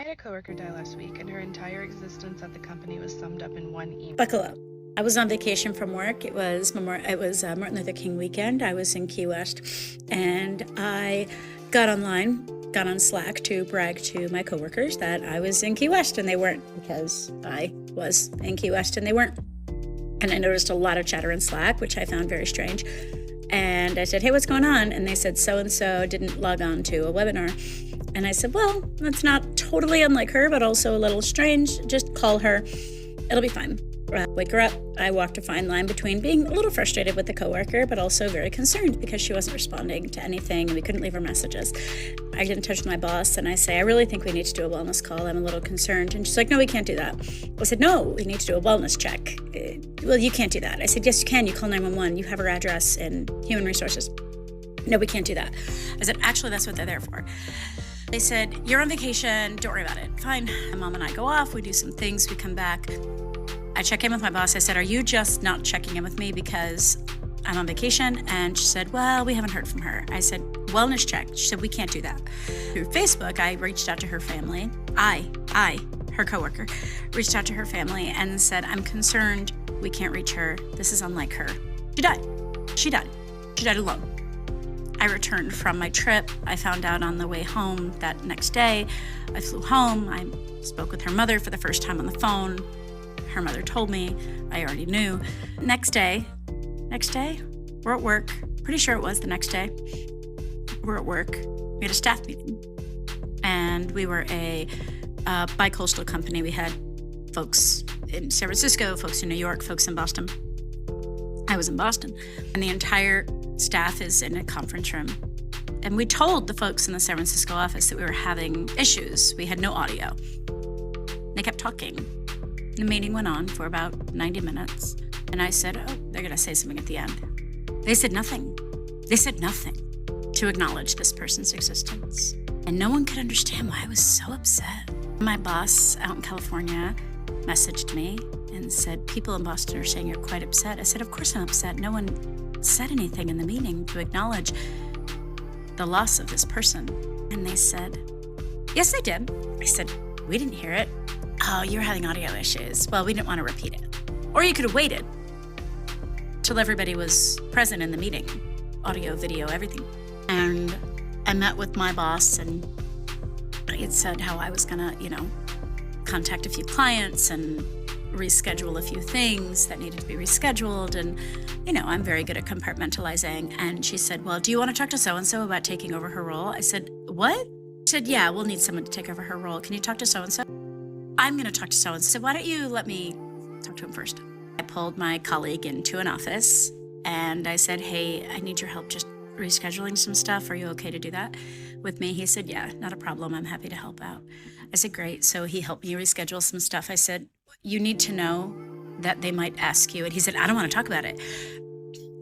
I had a coworker die last week, and her entire existence at the company was summed up in one email. Buckle up. I was on vacation from work. It was Martin Luther King weekend. I was in Key West, and I got on Slack to brag to my coworkers that I was in Key West, and they weren't, because I was in Key West and they weren't. And I noticed a lot of chatter in Slack, which I found very strange. And I said, hey, what's going on? And they said, so-and-so didn't log on to a webinar. And I said, well, that's not totally unlike her, but also a little strange. Just call her. It'll be fine. Wake her up. I walked a fine line between being a little frustrated with the coworker, but also very concerned because she wasn't responding to anything and we couldn't leave her messages. I get in touch with my boss and I say, I really think we need to do a wellness call. I'm a little concerned. And she's like, no, we can't do that. I said, no, we need to do a wellness check. Well, you can't do that. I said, yes, you can. You call 911. You have her address in Human Resources. No, we can't do that. I said, actually, that's what they're there for. They said, you're on vacation. Don't worry about it. Fine. My mom and I go off. We do some things. We come back. I check in with my boss. I said, are you just not checking in with me because I'm on vacation? And she said, well, we haven't heard from her. I said, wellness check. She said, we can't do that. Through Facebook, I reached out to her family. Her coworker, reached out to her family and said, I'm concerned. We can't reach her. This is unlike her. She died. She died alone. I returned from my trip. I found out on the way home that next day. I flew home. I spoke with her mother for the first time on the phone. Her mother told me. I already knew. Next day, we're at work. Pretty sure it was the next day. We're at work. We had a staff meeting. And we were a bi-coastal company. We had folks in San Francisco, folks in New York, folks in Boston. I was in Boston. And the entire staff is in a conference room. And we told the folks in the San Francisco office that we were having issues. We had no audio. They kept talking. The meeting went on for about 90 minutes. And I said, oh, they're going to say something at the end. They said nothing. They said nothing to acknowledge this person's existence. And no one could understand why I was so upset. My boss out in California messaged me and said, people in Boston are saying you're quite upset. I said, of course I'm upset. No one said anything in the meeting to acknowledge the loss of this person. And they said, yes, they did. I said, we didn't hear it. Oh, you're having audio issues. Well, we didn't want to repeat it. Or you could have waited till everybody was present in the meeting. Audio, video, everything. And I met with my boss and I had said how I was gonna, contact a few clients and reschedule a few things that needed to be rescheduled. And, I'm very good at compartmentalizing. And she said, well, do you want to talk to so-and-so about taking over her role? I said, what? She said, yeah, we'll need someone to take over her role. Can you talk to so-and-so? I'm going to talk to so-and-so. So why don't you let me talk to him first? I pulled my colleague into an office and I said, hey, I need your help just rescheduling some stuff. Are you okay to do that with me? He said, yeah, not a problem. I'm happy to help out. I said, great. So he helped me reschedule some stuff. I said, you need to know that they might ask you. And he said, I don't want to talk about it.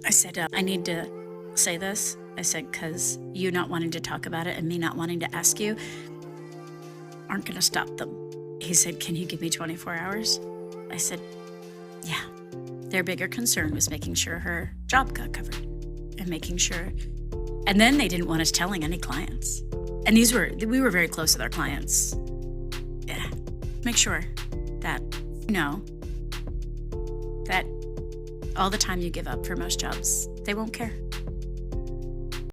I said, I need to say this. I said, because you not wanting to talk about it and me not wanting to ask you aren't going to stop them. He said, can you give me 24 hours? I said, yeah. Their bigger concern was making sure her job got covered and making sure. And then they didn't want us telling any clients. And we were very close with our clients. Yeah. Make sure that that all the time you give up for most jobs, they won't care.